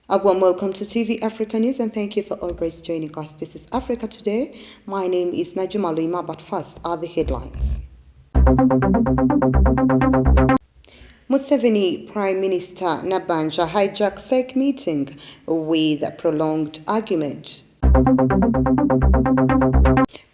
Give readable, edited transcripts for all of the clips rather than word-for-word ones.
A warm welcome to TV Africa News and thank you for always joining us. This is Africa Today. My name is Najuma Luima, but first are the headlines. Museveni Prime Minister Nabanja hijacked SEC meeting with a prolonged argument.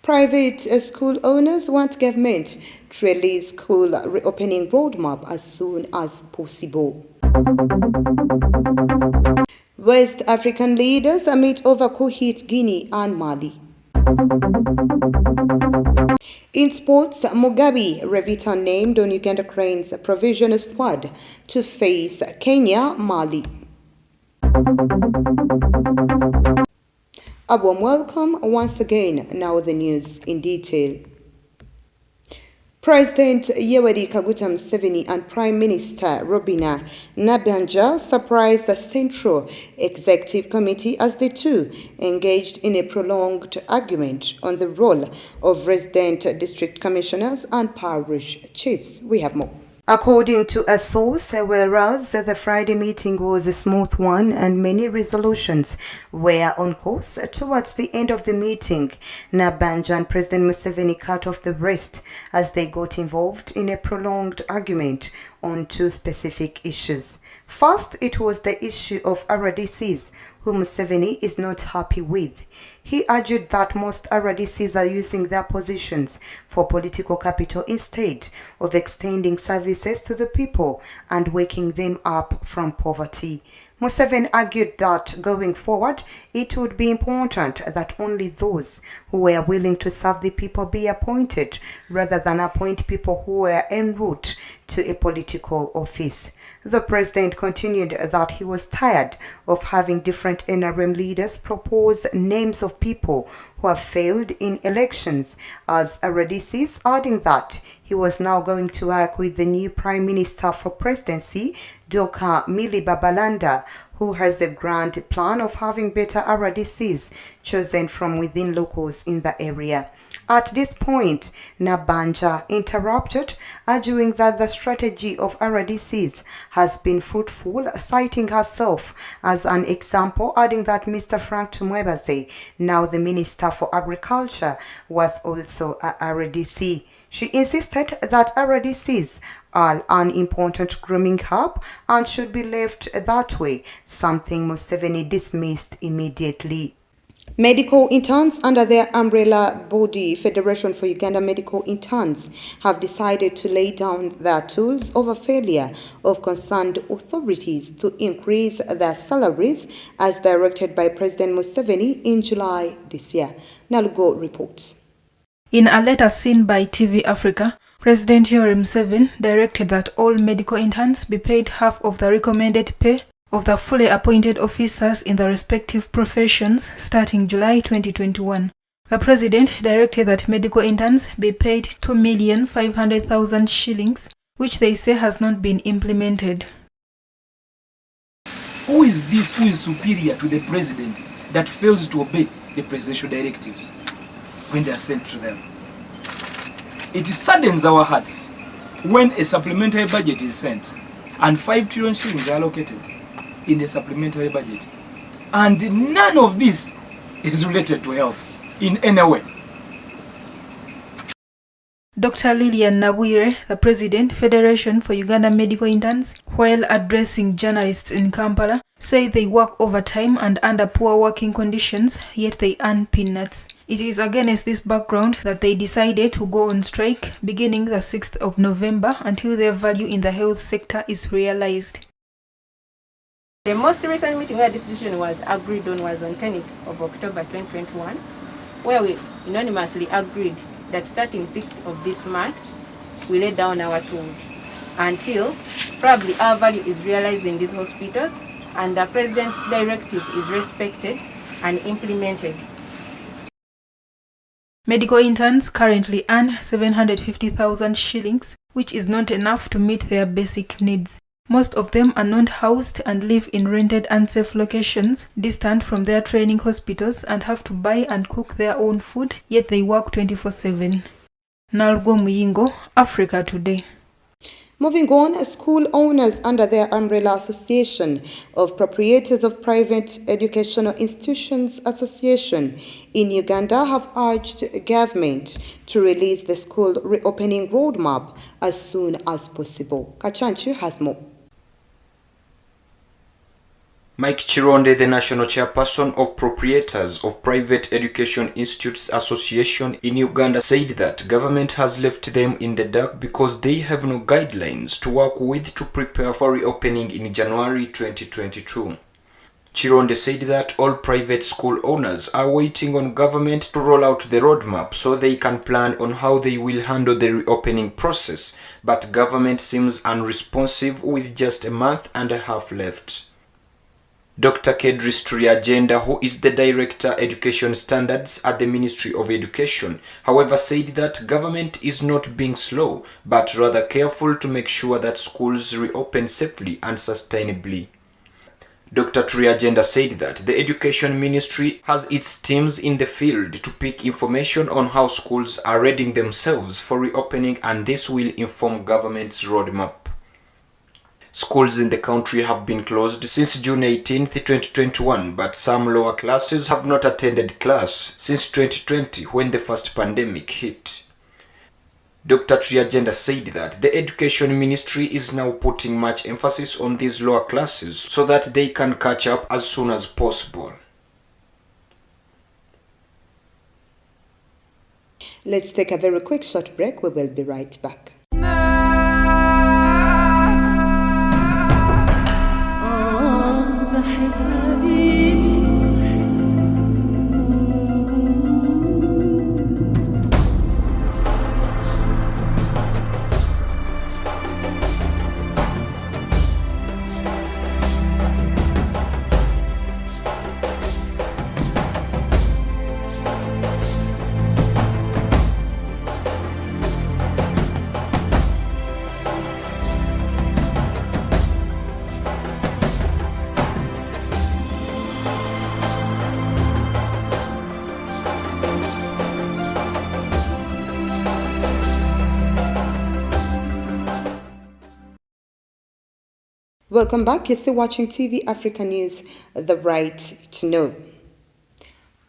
Private school owners want government to release school reopening roadmap as soon as possible. West African leaders meet over coup-hit Guinea and Mali. In sports, Mugabe Revita named on Uganda Cranes provisional squad to face Kenya, Mali. A warm welcome once again. Now the news in detail. President Yoweri Kaguta Museveni and Prime Minister Robinah Nabanja surprised the Central Executive Committee as the two engaged in a prolonged argument on the role of resident district commissioners and parish chiefs. We have more. According to a source, whereas the Friday meeting was a smooth one and many resolutions were on course, towards the end of the meeting, Nabanja and President Museveni cut off the rest as they got involved in a prolonged argument on two specific issues. First, it was the issue of RDCs, whom Museveni is not happy with. He argued that most RDCs are using their positions for political capital instead of extending services to the people and waking them up from poverty. Museveni argued that going forward, it would be important that only those who were willing to serve the people be appointed, rather than appoint people who were en route to a political office. The president continued that he was tired of having different NRM leaders propose names of people who have failed in elections as RDCs, adding that he was now going to work with the new Prime Minister for Presidency, Dr. Millie Babalanda, who has a grand plan of having better RDCs chosen from within locals in the area. At this point, Nabanja interrupted, arguing that the strategy of RDCs has been fruitful, citing herself as an example, adding that Mr. Frank Tumwebaze, now the Minister for Agriculture, was also a RDC. She insisted that RDCs are an important grooming hub and should be left that way, something Museveni dismissed immediately. Medical interns under their umbrella body, Federation for Uganda Medical Interns, have decided to lay down their tools over failure of concerned authorities to increase their salaries as directed by President Museveni in July this year. Nalugo reports. In a letter seen by TV Africa, President Yoweri Museveni directed that all medical interns be paid half of the recommended pay of the fully appointed officers in the respective professions starting July 2021. The president directed that medical interns be paid 2,500,000 shillings, which they say has not been implemented. Who is this who is superior to the president that fails to obey the presidential directives when they are sent to them? It saddens our hearts when a supplementary budget is sent and 5 trillion shillings are allocated in the supplementary budget, and none of this is related to health in any way. Dr. Lilian Nabwire, the president, Federation for Uganda Medical Interns, while addressing journalists in Kampala, say they work overtime and under poor working conditions, yet they earn peanuts. It is against this background that they decided to go on strike beginning the 6th of November until their value in the health sector is realized. The most recent meeting where this decision was agreed on was on 10th of October 2021, where we unanimously agreed that starting 6th of this month, we lay down our tools until probably our value is realized in these hospitals and the president's directive is respected and implemented. Medical interns currently earn 750,000 shillings, which is not enough to meet their basic needs. Most of them are not housed and live in rented unsafe locations, distant from their training hospitals, and have to buy and cook their own food, yet they work 24/7. Nalgo Muyingo, Africa Today. Moving on, school owners under their umbrella Association of Proprietors of Private Educational Institutions Association in Uganda have urged government to release the school reopening roadmap as soon as possible. Kachanchu has more. Mike Chironde, the national chairperson of Proprietors of Private Education Institutes Association in Uganda, said that government has left them in the dark because they have no guidelines to work with to prepare for reopening in January 2022. Chironde said that all private school owners are waiting on government to roll out the roadmap so they can plan on how they will handle the reopening process, but government seems unresponsive with just a month and a half left. Dr. Kedris Triagenda, who is the Director Education Standards at the Ministry of Education, however, said that government is not being slow, but rather careful to make sure that schools reopen safely and sustainably. Dr. Triagenda said that the Education Ministry has its teams in the field to pick information on how schools are readying themselves for reopening, and this will inform government's roadmap. Schools in the country have been closed since June 18, 2021, but some lower classes have not attended class since 2020 when the first pandemic hit. Dr. Triagenda said that the Education Ministry is now putting much emphasis on these lower classes so that they can catch up as soon as possible. Let's take a very quick short break. We will be right back. Welcome back. You're still watching TV Africa News, The Right to Know.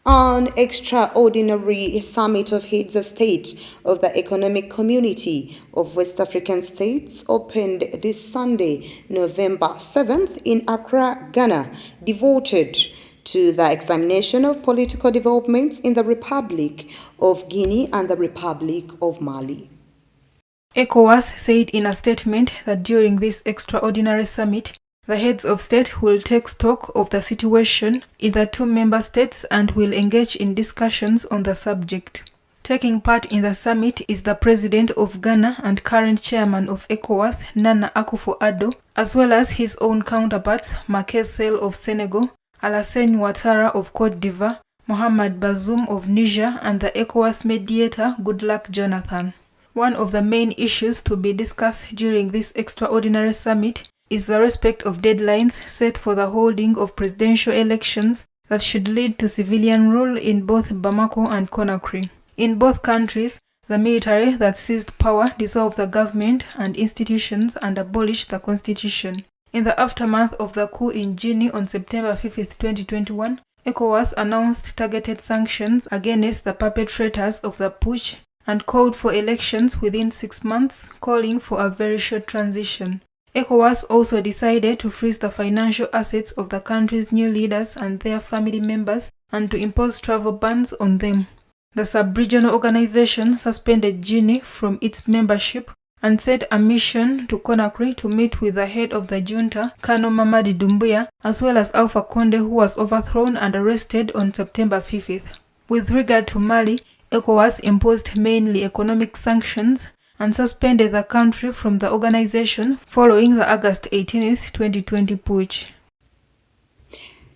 An extraordinary summit of heads of state of the Economic Community of West African States opened this Sunday, November 7th in Accra, Ghana, devoted to the examination of political developments in the Republic of Guinea and the Republic of Mali. ECOWAS said in a statement that during this extraordinary summit, the heads of state will take stock of the situation in the two member states and will engage in discussions on the subject. Taking part in the summit is the President of Ghana and current Chairman of ECOWAS, Nana Akufo-Addo, as well as his own counterparts, Macky Sall of Senegal, Alassane Ouattara of Cote d'Ivoire, Mohamed Bazoum of Niger, and the ECOWAS mediator, Goodluck Jonathan. One of the main issues to be discussed during this extraordinary summit is the respect of deadlines set for the holding of presidential elections that should lead to civilian rule in both Bamako and Conakry. In both countries, the military that seized power dissolved the government and institutions and abolished the constitution. In the aftermath of the coup in Guinea on September 5, 2021, ECOWAS announced targeted sanctions against the perpetrators of the putsch and called for elections within 6 months, calling for a very short transition. ECOWAS also decided to freeze the financial assets of the country's new leaders and their family members and to impose travel bans on them. The sub-regional organization suspended Guinea from its membership and sent a mission to Conakry to meet with the head of the junta, Colonel Mamadi Doumbouya, as well as Alpha Condé, who was overthrown and arrested on September 5th. With regard to Mali, ECOWAS imposed mainly economic sanctions and suspended the country from the organization following the August 18, 2020 putsch.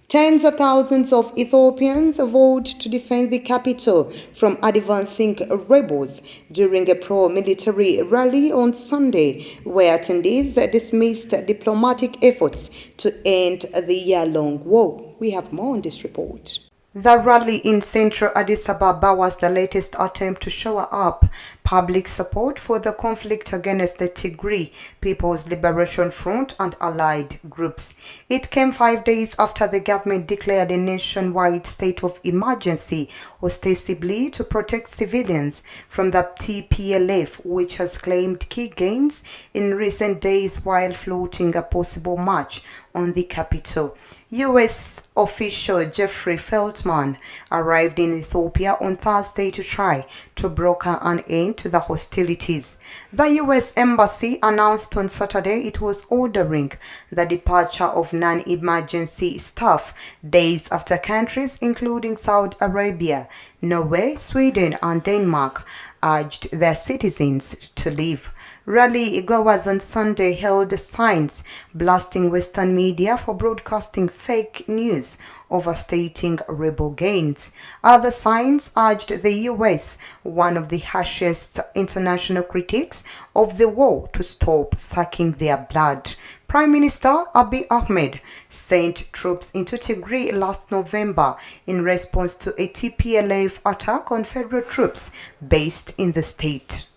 Tens of thousands of Ethiopians vowed to defend the capital from advancing rebels during a pro-military rally on Sunday, where attendees dismissed diplomatic efforts to end the year-long war. We have more on this report. The rally in central Addis Ababa was the latest attempt to show up public support for the conflict against the Tigray People's Liberation Front and allied groups. It came 5 days after the government declared a nationwide state of emergency, ostensibly to protect civilians from the TPLF, which has claimed key gains in recent days while floating a possible march on the capital. U.S. official Jeffrey Feltman arrived in Ethiopia on Thursday to try to broker an end to the hostilities. The U.S. Embassy announced on Saturday it was ordering the departure of non-emergency staff days after countries including Saudi Arabia, Norway, Sweden, and Denmark urged their citizens to leave. Rally goers on Sunday held signs blasting Western media for broadcasting fake news overstating rebel gains. Other signs urged the U.S., one of the harshest international critics of the war, to stop sucking their blood. Prime Minister Abiy Ahmed sent troops into Tigray last November in response to a TPLF attack on federal troops based in the state.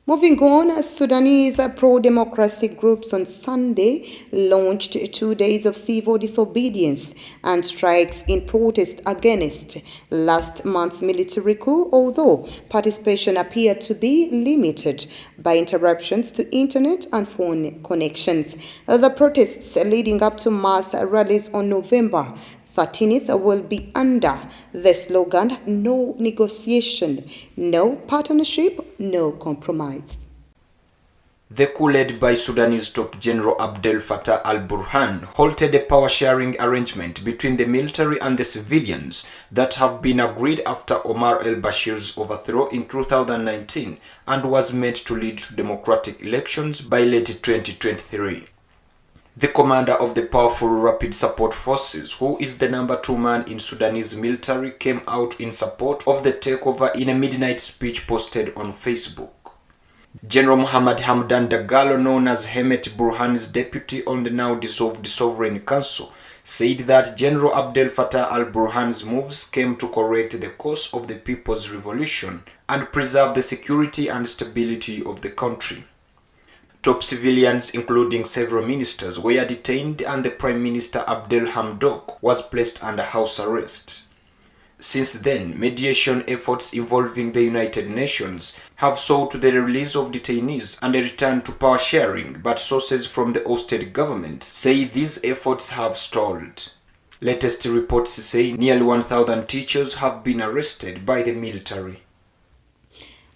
Moving on, Sudanese pro-democracy groups on Sunday launched 2 days of civil disobedience and strikes in protest against last month's military coup, although participation appeared to be limited by interruptions to internet and phone connections. The protests leading up to mass rallies on November 13th will be under the slogan "No negotiation, no partnership, no compromise." The coup led by Sudanese top General Abdel Fattah al-Burhan halted a power-sharing arrangement between the military and the civilians that have been agreed after Omar al-Bashir's overthrow in 2019 and was meant to lead to democratic elections by late 2023. The commander of the powerful Rapid Support Forces, who is the number 2 man in Sudanese military, came out in support of the takeover in a midnight speech posted on Facebook. General Muhammad Hamdan Dagalo, known as Hemet Burhan's deputy on the now dissolved Sovereign Council, said that General Abdel Fattah al-Burhan's moves came to correct the course of the people's revolution and preserve the security and stability of the country. Top civilians, including several ministers, were detained and the Prime Minister Abdel Hamdok was placed under house arrest. Since then, mediation efforts involving the United Nations have sought the release of detainees and a return to power sharing, but sources from the ousted government say these efforts have stalled. Latest reports say nearly 1,000 teachers have been arrested by the military.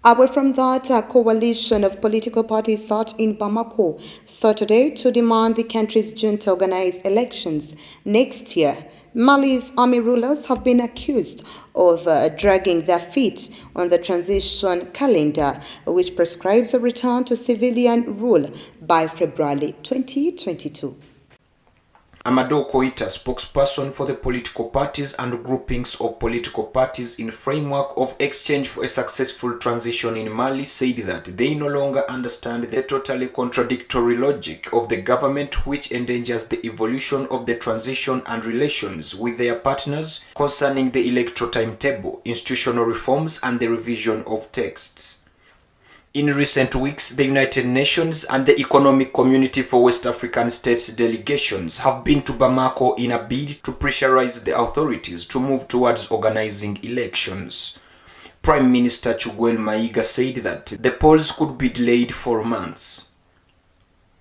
Away from that, a coalition of political parties sat in Bamako Saturday to demand the country's junta organize elections next year. Mali's army rulers have been accused of dragging their feet on the transition calendar, which prescribes a return to civilian rule by February 2022. Amadou Koita, spokesperson for the political parties and groupings of political parties in framework of exchange for a successful transition in Mali, said that they no longer understand the totally contradictory logic of the government, which endangers the evolution of the transition and relations with their partners concerning the electoral timetable, institutional reforms, and the revision of texts. In recent weeks, the United Nations and the Economic Community for West African States delegations have been to Bamako in a bid to pressurize the authorities to move towards organizing elections. Prime Minister Chukwueze Mayiga said that the polls could be delayed for months.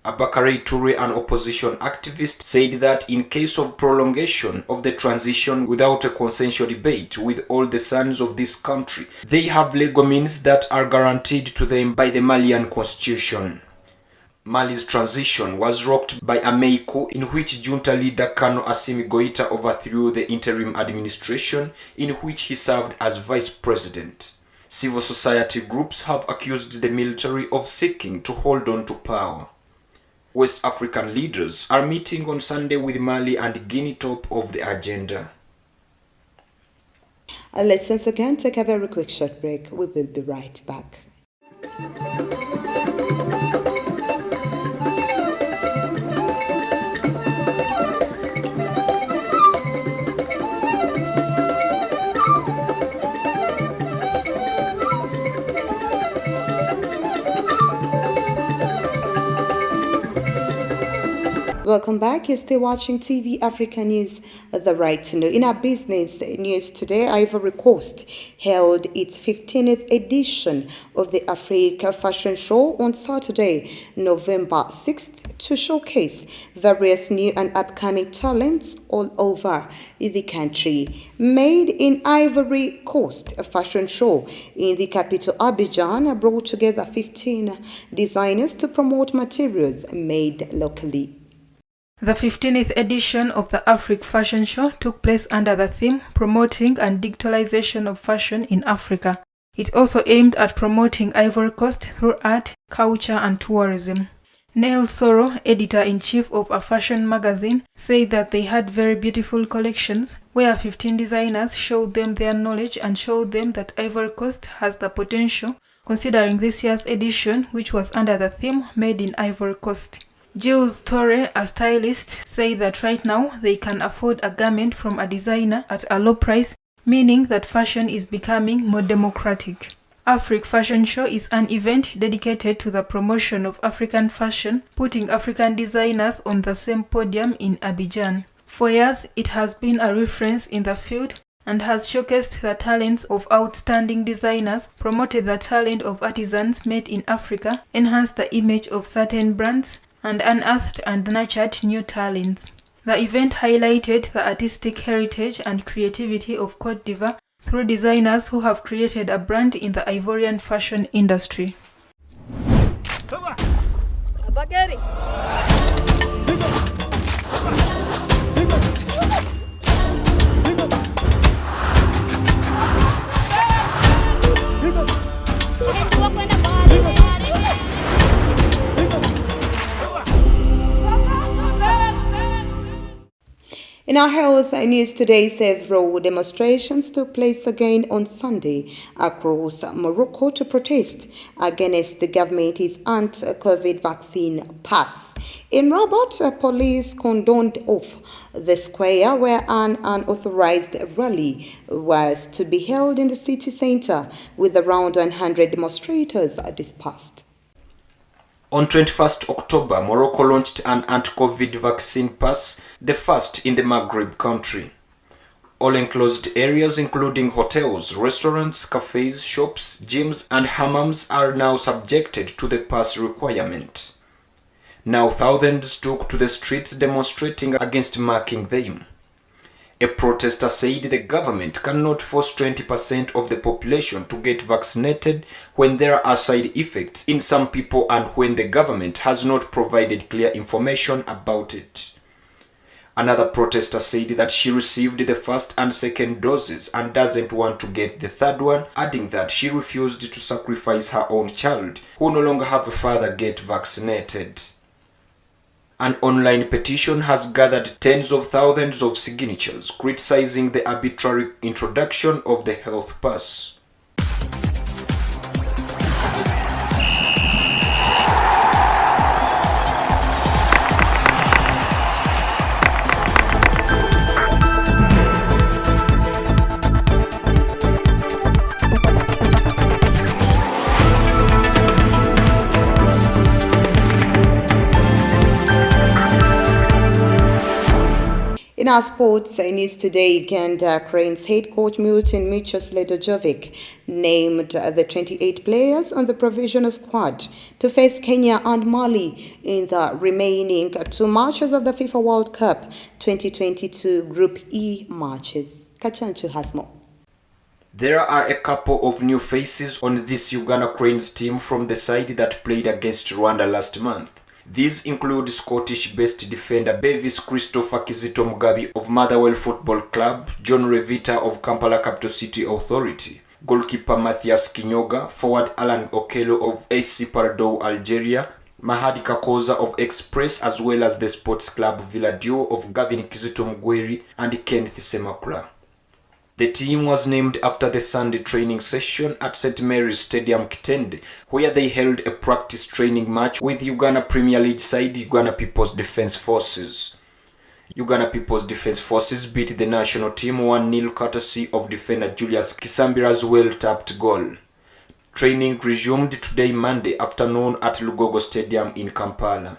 Abakari Toure, an opposition activist, said that in case of prolongation of the transition without a consensual debate with all the sons of this country, they have legal means that are guaranteed to them by the Malian constitution. Mali's transition was rocked by a May coup in which junta leader Colonel Assimi Goïta overthrew the interim administration in which he served as vice president. Civil society groups have accused the military of seeking to hold on to power. West African leaders are meeting on Sunday with Mali and Guinea top of the agenda. Let's once again take a very quick short break. We will be right back. Welcome back. You're still watching TV Africa News, the right to know. In our business news today, Ivory Coast held its 15th edition of the Africa Fashion Show on Saturday, November 6th, to showcase various new and upcoming talents all over the country. Made in Ivory Coast, a fashion show in the capital Abidjan brought together 15 designers to promote materials made locally. The 15th edition of the Africa Fashion Show took place under the theme Promoting and Digitalization of Fashion in Africa. It also aimed at promoting Ivory Coast through art, culture and tourism. Neil Soro, editor-in-chief of a fashion magazine, said that they had very beautiful collections where 15 designers showed them their knowledge and showed them that Ivory Coast has the potential, considering this year's edition, which was under the theme Made in Ivory Coast. Jules Torre, a stylist, said that right now they can afford a garment from a designer at a low price, meaning that fashion is becoming more democratic. Africa Fashion Show is an event dedicated to the promotion of African fashion, putting African designers on the same podium in Abidjan. For years, it has been a reference in the field and has showcased the talents of outstanding designers, promoted the talent of artisans made in Africa, enhanced the image of certain brands, and unearthed and nurtured new talents. The event highlighted the artistic heritage and creativity of Côte d'Ivoire through designers who have created a brand in the Ivorian fashion industry. In our health news today, several demonstrations took place again on Sunday across Morocco to protest against the government's anti-COVID vaccine pass. In Rabat, police cordoned off the square where an unauthorized rally was to be held in the city center, with around 100 demonstrators dispersed. On 21st October, Morocco launched an anti-COVID vaccine pass, the first in the Maghreb country. All enclosed areas including hotels, restaurants, cafes, shops, gyms and hammams are now subjected to the pass requirement. Now thousands took to the streets demonstrating against marking them. A protester said the government cannot force 20% of the population to get vaccinated when there are side effects in some people and when the government has not provided clear information about it. Another protester said that she received the first and second doses and doesn't want to get the third one, adding that she refused to sacrifice her own child, who no longer have a father, get vaccinated. An online petition has gathered tens of thousands of signatures criticizing the arbitrary introduction of the health pass. In our sports news today, Uganda Cranes head coach Milton Michos Ledojovic named the 28 players on the provisional squad to face Kenya and Mali in the remaining two matches of the FIFA World Cup 2022 Group E matches. Kachanchu has more. There are a couple of new faces on this Uganda Cranes team from the side that played against Rwanda last month. These include Scottish-based defender Bevis Christopher Kizito Mugabi of Motherwell Football Club, John Revita of Kampala Capital City Authority, goalkeeper Matthias Kinyoga, forward Alan Okello of AC Pardo Algeria, Mahadi Kakoza of Express, as well as the sports club Villadio of Gavin Kizito Mugweri and Kenneth Semakula. The team was named after the Sunday training session at St. Mary's Stadium Kitende, where they held a practice training match with Uganda Premier League side Uganda People's Defence Forces. Uganda People's Defence Forces beat the national team 1-0 courtesy of defender Julius Kisambira's well-tapped goal. Training resumed today Monday afternoon at Lugogo Stadium in Kampala.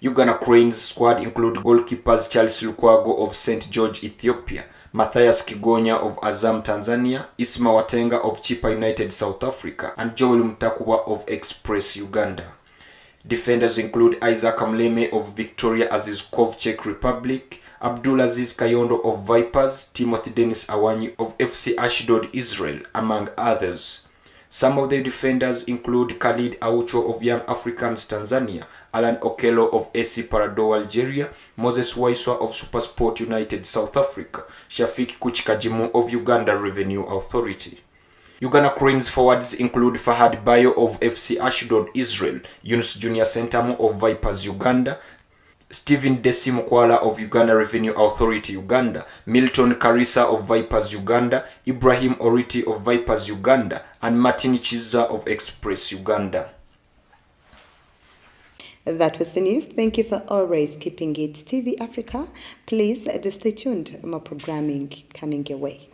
Uganda Cranes squad include goalkeepers Charles Lukwago of St. George, Ethiopia, Matthias Kigonya of Azam, Tanzania, Isma Watenga of Chipa United, South Africa, and Joel Mtakuba of Express, Uganda. Defenders include Isaac Mleme of Victoria Azizkov, Czech Republic, Abdulaziz Kayondo of Vipers, Timothy Dennis Awanyi of FC Ashdod, Israel, among others. Some of the defenders include Khalid Aucho of Young Africans, Tanzania, Alan Okello of AC Parado, Algeria, Moses Waiswa of Supersport United, South Africa, Shafik Kuchikajimu of Uganda Revenue Authority. Uganda Cranes forwards include Fahad Bayo of FC Ashdod, Israel, Yunus Junior Sentamo of Vipers, Uganda, Stephen Desimukwala of Uganda Revenue Authority, Uganda, Milton Karisa of Vipers, Uganda, Ibrahim Oriti of Vipers, Uganda, and Martin Chiza of Express, Uganda. That was the news. Thank you for always keeping it TV Africa. Please do stay tuned. More programming coming your way.